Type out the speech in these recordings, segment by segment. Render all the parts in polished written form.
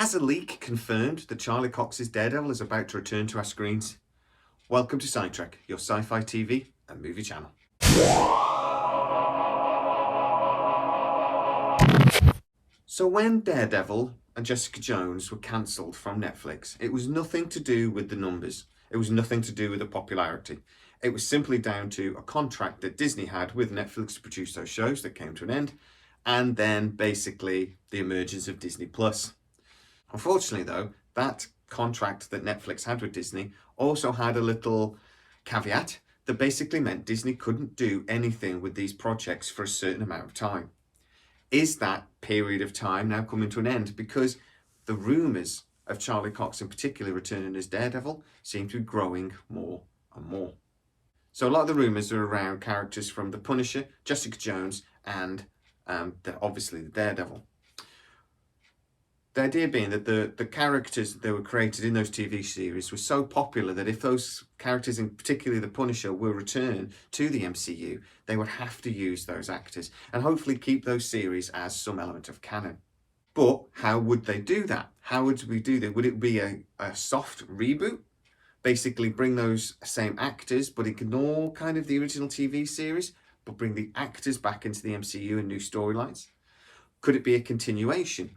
Has a leak confirmed that Charlie Cox's Daredevil is about to return to our screens? Welcome to Sidetrack, your sci-fi TV and movie channel. So when Daredevil and Jessica Jones were cancelled from Netflix, it was nothing to do with the numbers. It was nothing to do with the popularity. It was simply down to a contract that Disney had with Netflix to produce those shows that came to an end, and then basically the emergence of Disney Plus. Unfortunately, though, that contract that Netflix had with Disney also had a little caveat that basically meant Disney couldn't do anything with these projects for a certain amount of time. Is that period of time now coming to an end? Because the rumours of Charlie Cox in particular returning as Daredevil seem to be growing more and more. So a lot of the rumours are around characters from The Punisher, Jessica Jones, and obviously the Daredevil. The idea being that the characters that were created in those TV series were so popular that if those characters, in particularly the Punisher, were returned to the MCU, they would have to use those actors and hopefully keep those series as some element of canon. But how would they do that? How would we do that? Would it be a soft reboot? Basically bring those same actors but ignore kind of the original TV series, but bring the actors back into the MCU and new storylines? Could it be a continuation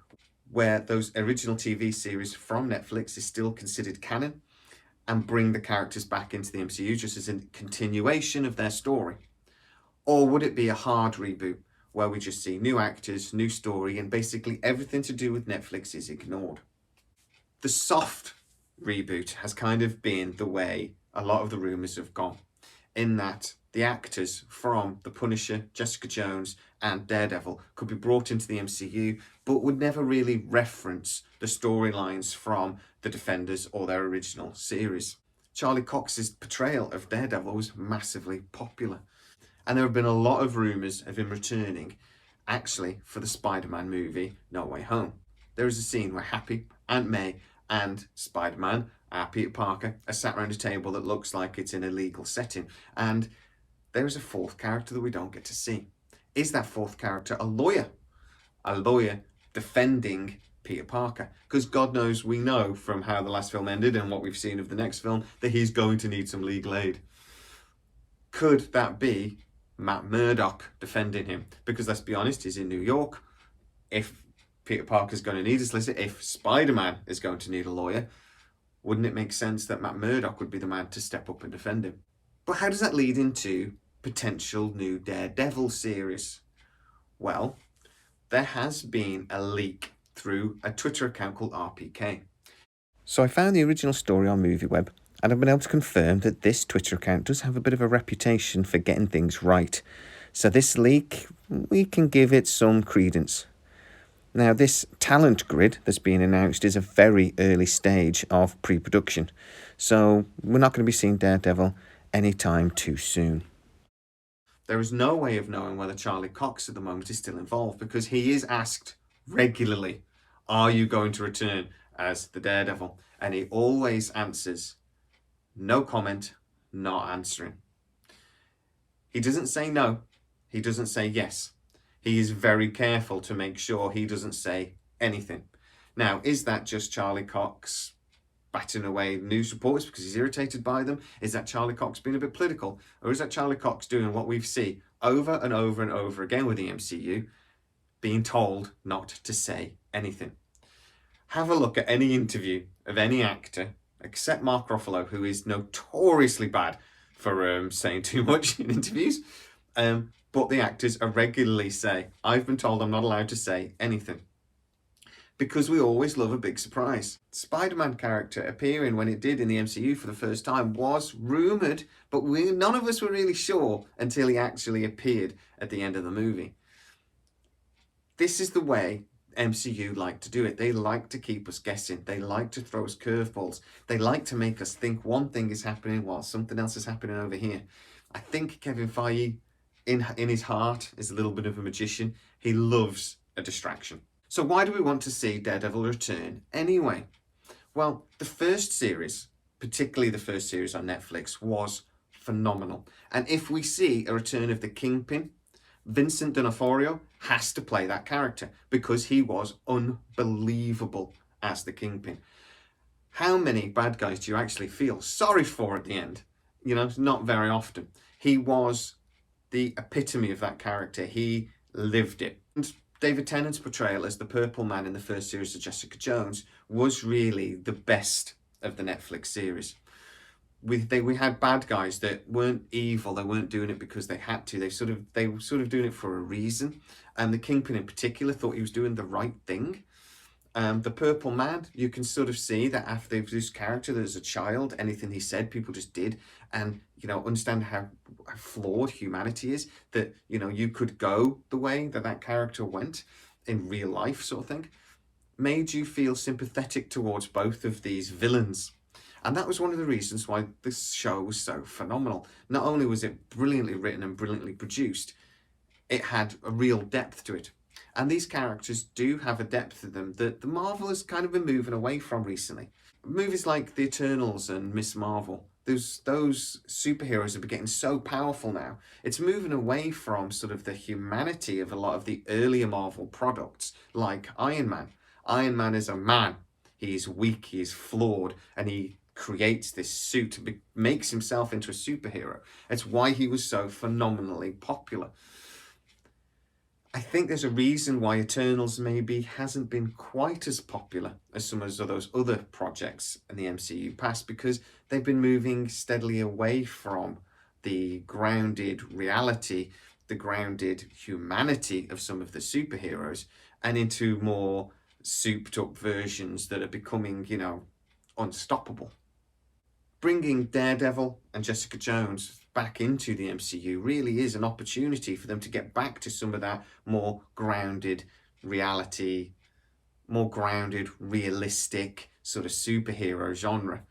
where those original TV series from Netflix is still considered canon and bring the characters back into the MCU just as a continuation of their story? Or would it be a hard reboot where we just see new actors, new story, and basically everything to do with Netflix is ignored? The soft reboot has kind of been the way a lot of the rumours have gone, in that the actors from The Punisher, Jessica Jones, and Daredevil could be brought into the MCU, but would never really reference the storylines from the Defenders or their original series. Charlie Cox's portrayal of Daredevil was massively popular, and there have been a lot of rumours of him returning, actually, for the Spider-Man movie No Way Home. There is a scene where Happy, Aunt May, and Spider-Man, Peter Parker, are sat around a table that looks like it's in a legal setting, and there is a fourth character that we don't get to see. Is that fourth character a lawyer? A lawyer defending Peter Parker? Because God knows we know from how the last film ended and what we've seen of the next film that he's going to need some legal aid. Could that be Matt Murdock defending him? Because let's be honest, he's in New York. If Peter Parker's going to need a solicitor, if Spider-Man is going to need a lawyer, wouldn't it make sense that Matt Murdock would be the man to step up and defend him? But how does that lead into potential new Daredevil series? Well, there has been a leak through a Twitter account called RPK. So I found the original story on MovieWeb, and I've been able to confirm that this Twitter account does have a bit of a reputation for getting things right. So this leak, we can give it some credence. Now, this talent grid that's been announced is a very early stage of pre-production, so we're not going to be seeing Daredevil anytime too soon. There is no way of knowing whether Charlie Cox at the moment is still involved, because he is asked regularly, are you going to return as the Daredevil? And he always answers, no comment, not answering. He doesn't say no, he doesn't say yes. He is very careful to make sure he doesn't say anything. Now, is that just Charlie Cox batting away news reporters because he's irritated by them? Is that Charlie Cox being a bit political? Or is that Charlie Cox doing what we've seen over and over and over again with the MCU, being told not to say anything? Have a look at any interview of any actor, except Mark Ruffalo, who is notoriously bad for saying too much in interviews. But the actors are regularly say, I've been told I'm not allowed to say anything. Because we always love a big surprise. Spider-Man character appearing when it did in the MCU for the first time was rumoured, but none of us were really sure until he actually appeared at the end of the movie. This is the way MCU like to do it. They like to keep us guessing. They like to throw us curveballs. They like to make us think one thing is happening while something else is happening over here. I think Kevin Feige, in his heart, is a little bit of a magician. He loves a distraction. So why do we want to see Daredevil return anyway? Well, the first series, particularly the first series on Netflix, was phenomenal. And if we see a return of the Kingpin, Vincent D'Onofrio has to play that character because he was unbelievable as the Kingpin. How many bad guys do you actually feel sorry for at the end? You know, not very often. He was the epitome of that character. He lived it. And David Tennant's portrayal as the Purple Man in the first series of Jessica Jones was really the best of the Netflix series. We had bad guys that weren't evil. They weren't doing it because they had to. They were sort of doing it for a reason. And the Kingpin in particular thought he was doing the right thing. The Purple Man, you can sort of see that after this character as a child, anything he said, people just did. And, you know, understand how flawed humanity is, that, you know, you could go the way that that character went in real life, sort of thing. Made you feel sympathetic towards both of these villains. And that was one of the reasons why this show was so phenomenal. Not only was it brilliantly written and brilliantly produced, it had a real depth to it. And these characters do have a depth to them that the Marvel has kind of been moving away from recently. Movies like The Eternals and Miss Marvel, those superheroes are getting so powerful now. It's moving away from sort of the humanity of a lot of the earlier Marvel products, like Iron Man. Iron Man is a man. He's weak, he's flawed, and he creates this suit, makes himself into a superhero. It's why he was so phenomenally popular. I think there's a reason why Eternals maybe hasn't been quite as popular as some of those other projects in the MCU past, because they've been moving steadily away from the grounded reality, the grounded humanity of some of the superheroes, and into more souped up versions that are becoming, you know, unstoppable. Bringing Daredevil and Jessica Jones back into the MCU really is an opportunity for them to get back to some of that more grounded reality, more grounded, realistic sort of superhero genre.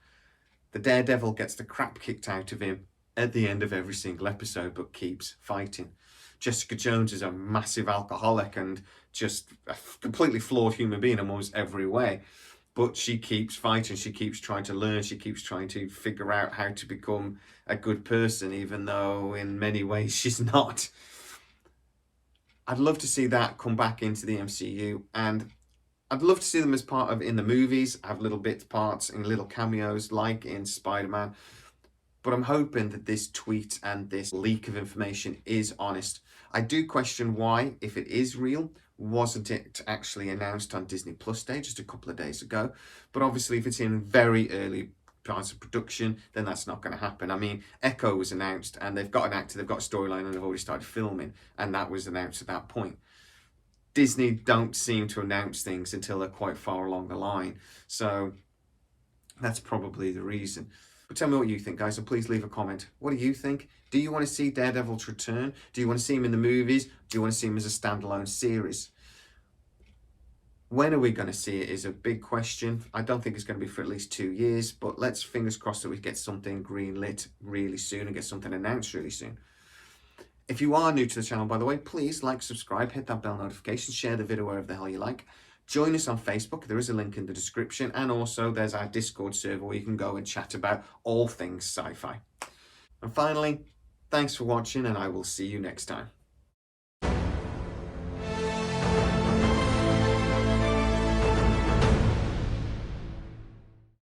The Daredevil gets the crap kicked out of him at the end of every single episode, but keeps fighting. Jessica Jones is a massive alcoholic and just a completely flawed human being in almost every way. But she keeps fighting, she keeps trying to learn, she keeps trying to figure out how to become a good person, even though in many ways she's not. I'd love to see that come back into the MCU, and I'd love to see them as part of in the movies, have little bits, parts, and little cameos like in Spider-Man. But I'm hoping that this tweet and this leak of information is honest. I do question why, if it is real, wasn't it actually announced on Disney Plus Day just a couple of days ago? But obviously, if it's in very early parts of production, then that's not going to happen. I mean, Echo was announced, and they've got an actor, they've got a storyline, and they've already started filming, and that was announced at that point. Disney don't seem to announce things until they're quite far along the line, so that's probably the reason. But tell me what you think, guys, and please leave a comment. What do you think? Do you want to see Daredevil's return? Do you want to see him in the movies? Do you want to see him as a standalone series? When are we going to see it is a big question. I don't think it's going to be for at least 2 years, but let's fingers crossed that we get something greenlit really soon and get something announced really soon. If you are new to the channel, by the way, please like, subscribe, hit that bell notification, share the video wherever the hell you like. Join us on Facebook. There is a link in the description. And also there's our Discord server where you can go and chat about all things sci-fi. And finally, thanks for watching, and I will see you next time.